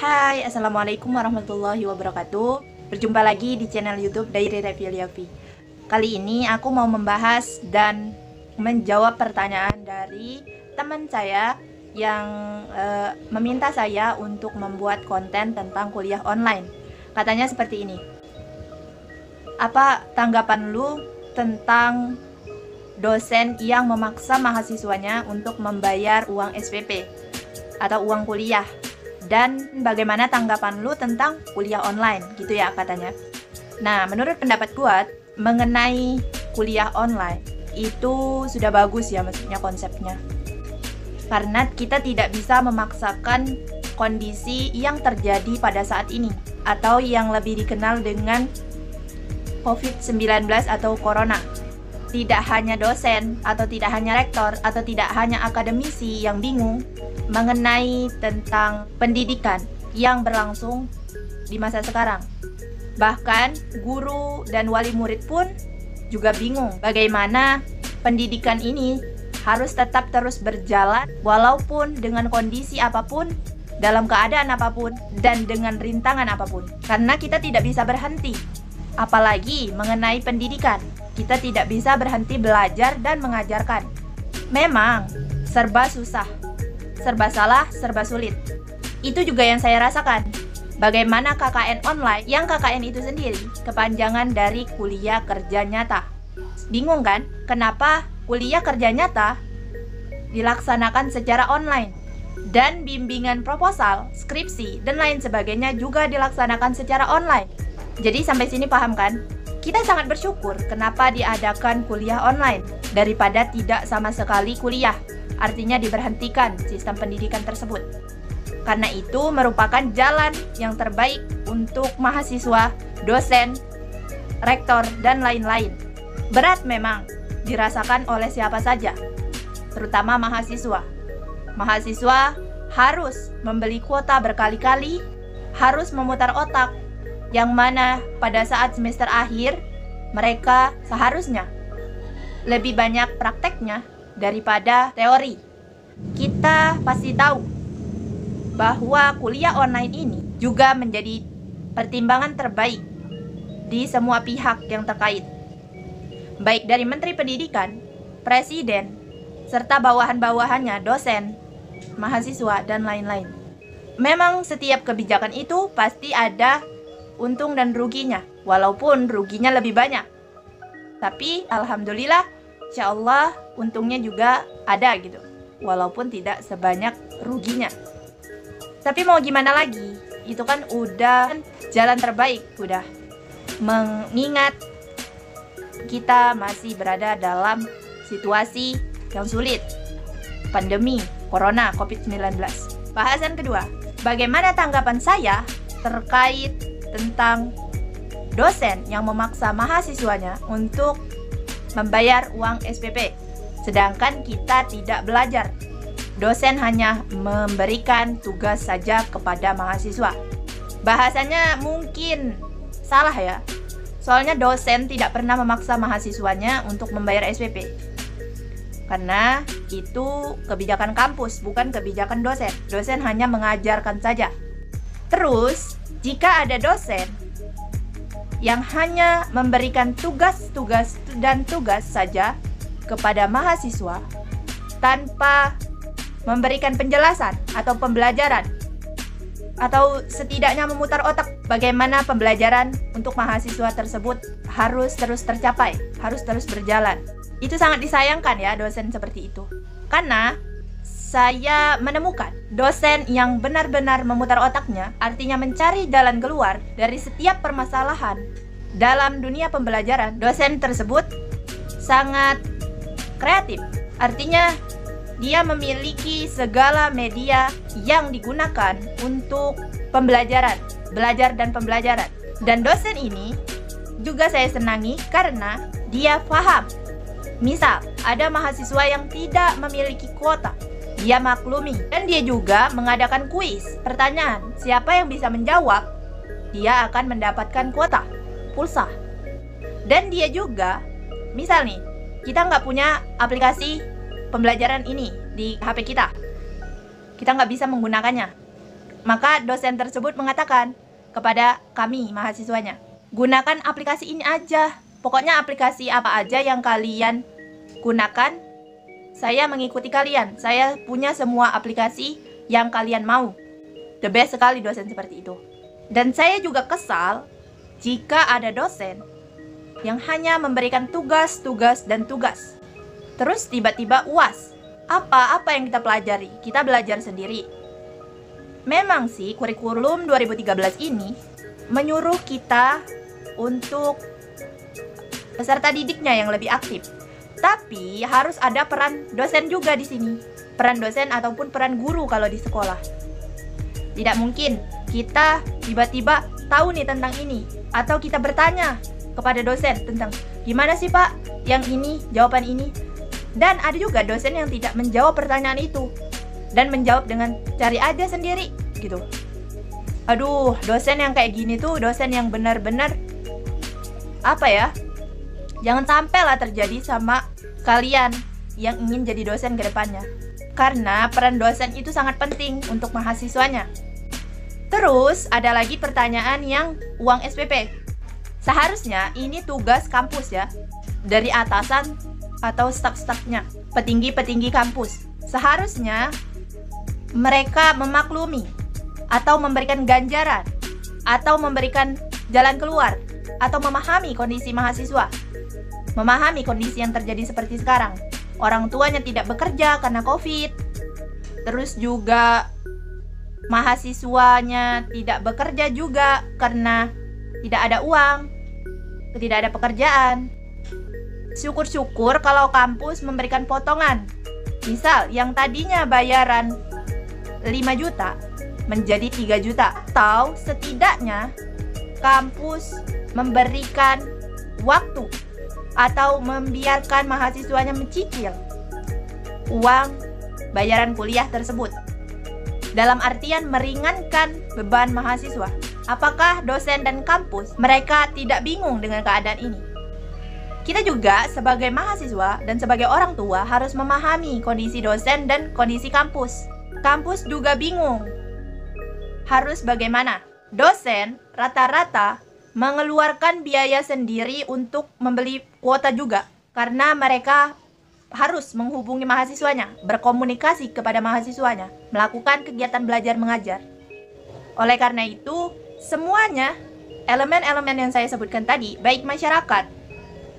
Hai, Assalamualaikum warahmatullahi wabarakatuh. Berjumpa lagi di channel YouTube Diary Review Liavi. Kali ini aku mau membahas dan menjawab pertanyaan dari teman saya yang meminta saya untuk membuat konten tentang kuliah online. Katanya seperti ini. Apa tanggapan lu tentang dosen yang memaksa mahasiswanya untuk membayar uang SPP atau uang kuliah? Dan bagaimana tanggapan lu tentang kuliah online, gitu ya katanya. Nah, menurut pendapat gua mengenai kuliah online itu sudah bagus ya, maksudnya konsepnya. Karena kita tidak bisa memaksakan kondisi yang terjadi pada saat ini, atau yang lebih dikenal dengan COVID-19 atau Corona. Tidak hanya dosen, atau tidak hanya rektor, atau tidak hanya akademisi yang bingung mengenai tentang pendidikan yang berlangsung di masa sekarang. Bahkan guru dan wali murid pun juga bingung bagaimana pendidikan ini harus tetap terus berjalan walaupun dengan kondisi apapun, dalam keadaan apapun, dan dengan rintangan apapun. Karena kita tidak bisa berhenti. Apalagi mengenai pendidikan, kita tidak bisa berhenti belajar dan mengajarkan. Memang serba susah, serba salah, serba sulit. Itu juga yang saya rasakan. Bagaimana KKN online, yang KKN itu sendiri kepanjangan dari kuliah kerja nyata. Bingung kan? Kenapa kuliah kerja nyata dilaksanakan secara online? Dan bimbingan proposal, skripsi, dan lain sebagainya juga dilaksanakan secara online. Jadi sampai sini paham kan? Kita sangat bersyukur kenapa diadakan kuliah online daripada tidak sama sekali kuliah. Artinya diberhentikan sistem pendidikan tersebut. Karena itu merupakan jalan yang terbaik untuk mahasiswa, dosen, rektor, dan lain-lain. Berat memang dirasakan oleh siapa saja, terutama mahasiswa. Mahasiswa harus membeli kuota berkali-kali, harus memutar otak, yang mana pada saat semester akhir mereka seharusnya lebih banyak prakteknya daripada teori. Kita pasti tahu bahwa kuliah online ini juga menjadi pertimbangan terbaik di semua pihak yang terkait, baik dari Menteri Pendidikan, Presiden, serta bawahan-bawahannya, dosen, mahasiswa, dan lain-lain. Memang setiap kebijakan itu pasti ada untung dan ruginya, walaupun ruginya lebih banyak. Tapi alhamdulillah, insya Allah untungnya juga ada gitu, walaupun tidak sebanyak ruginya. Tapi mau gimana lagi, itu kan udah jalan terbaik, udah. Mengingat kita masih berada dalam situasi yang sulit, pandemi Corona COVID-19. Bahasan kedua, bagaimana tanggapan saya terkait tentang dosen yang memaksa mahasiswanya untuk membayar uang SPP, sedangkan kita tidak belajar. Dosen hanya memberikan tugas saja kepada mahasiswa. Bahasanya mungkin salah ya, soalnya dosen tidak pernah memaksa mahasiswanya untuk membayar SPP. Karena itu kebijakan kampus, bukan kebijakan dosen. Dosen hanya mengajarkan saja. Terus, jika ada dosen yang hanya memberikan tugas-tugas dan tugas saja kepada mahasiswa tanpa memberikan penjelasan atau pembelajaran, atau setidaknya memutar otak bagaimana pembelajaran untuk mahasiswa tersebut harus terus tercapai, harus terus berjalan. Itu sangat disayangkan ya dosen seperti itu. Karena saya menemukan dosen yang benar-benar memutar otaknya, artinya mencari jalan keluar dari setiap permasalahan dalam dunia pembelajaran. Dosen tersebut sangat kreatif, artinya dia memiliki segala media yang digunakan untuk pembelajaran, belajar dan pembelajaran. Dan dosen ini juga saya senangi karena dia paham. Misal, ada mahasiswa yang tidak memiliki kuota, dia maklumi. Dan dia juga mengadakan kuis, pertanyaan. Siapa yang bisa menjawab, dia akan mendapatkan kuota, pulsa. Dan dia juga, misal nih, kita nggak punya aplikasi pembelajaran ini di HP kita. Kita nggak bisa menggunakannya. Maka dosen tersebut mengatakan kepada kami mahasiswanya, gunakan aplikasi ini aja. Pokoknya aplikasi apa aja yang kalian gunakan, saya mengikuti kalian. Saya punya semua aplikasi yang kalian mau. The best sekali dosen seperti itu. Dan saya juga kesal jika ada dosen yang hanya memberikan tugas, dan tugas. Terus tiba-tiba UAS. Apa yang kita pelajari? Kita belajar sendiri. Memang sih kurikulum 2013 ini menyuruh kita untuk peserta didiknya yang lebih aktif. Tapi harus ada peran dosen juga di sini. Peran dosen ataupun peran guru kalau di sekolah. Tidak mungkin kita tiba-tiba tahu nih tentang ini, atau kita bertanya kepada dosen tentang gimana sih Pak yang ini, jawaban ini. Dan ada juga dosen yang tidak menjawab pertanyaan itu dan menjawab dengan cari aja sendiri gitu. Aduh, dosen yang kayak gini tuh dosen yang benar-benar jangan sampai lah terjadi sama kalian yang ingin jadi dosen ke depannya. Karena peran dosen itu sangat penting untuk mahasiswanya. Terus ada lagi pertanyaan yang uang SPP. Seharusnya ini tugas kampus ya, dari atasan atau staf-stafnya, petinggi-petinggi kampus. Seharusnya mereka memaklumi atau memberikan ganjaran atau memberikan jalan keluar atau memahami kondisi mahasiswa, memahami kondisi yang terjadi seperti sekarang. Orang tuanya tidak bekerja karena COVID, terus juga mahasiswanya tidak bekerja juga karena tidak ada uang, tidak ada pekerjaan. Syukur-syukur kalau kampus memberikan potongan. Misal yang tadinya bayaran 5 juta menjadi 3 juta. Atau setidaknya kampus memberikan waktu atau membiarkan mahasiswanya mencicil uang bayaran kuliah tersebut. Dalam artian meringankan beban mahasiswa. Apakah dosen dan kampus mereka tidak bingung dengan keadaan ini? Kita juga sebagai mahasiswa dan sebagai orang tua harus memahami kondisi dosen dan kondisi kampus. Kampus juga bingung harus bagaimana. Dosen rata-rata mengeluarkan biaya sendiri untuk membeli kuota juga, karena mereka harus menghubungi mahasiswanya, berkomunikasi kepada mahasiswanya, melakukan kegiatan belajar mengajar. Oleh karena itu, semuanya elemen-elemen yang saya sebutkan tadi, baik masyarakat,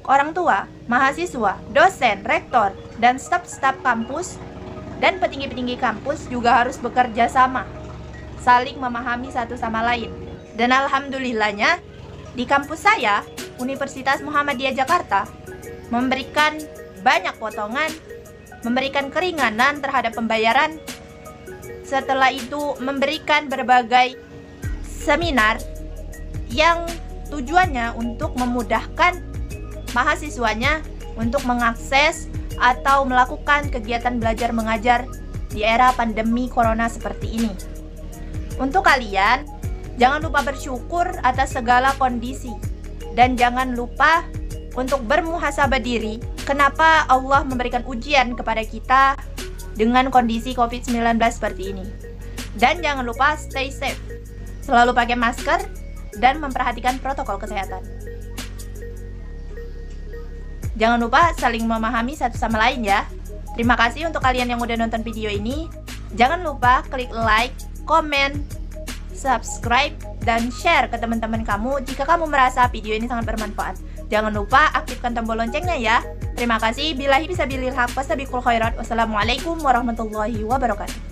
orang tua, mahasiswa, dosen, rektor, dan staf-staf kampus dan petinggi-petinggi kampus juga harus bekerja sama, saling memahami satu sama lain. Dan alhamdulillahnya di kampus saya, Universitas Muhammadiyah Jakarta, memberikan banyak potongan, memberikan keringanan terhadap pembayaran. Setelah itu memberikan berbagai seminar yang tujuannya untuk memudahkan mahasiswanya untuk mengakses atau melakukan kegiatan belajar mengajar di era pandemi corona seperti ini. Untuk kalian, jangan lupa bersyukur atas segala kondisi dan jangan lupa untuk bermuhasabah diri kenapa Allah memberikan ujian kepada kita dengan kondisi COVID-19 seperti ini. Dan jangan lupa stay safe, selalu pakai masker dan memperhatikan protokol kesehatan. Jangan lupa saling memahami satu sama lain ya. Terima kasih untuk kalian yang udah nonton video ini. Jangan lupa klik like, komen, subscribe, dan share ke teman-teman kamu jika kamu merasa video ini sangat bermanfaat. Jangan lupa aktifkan tombol loncengnya ya. Terima kasih. Billahi fisabilil haq, wassalamualaikum warahmatullahi wabarakatuh.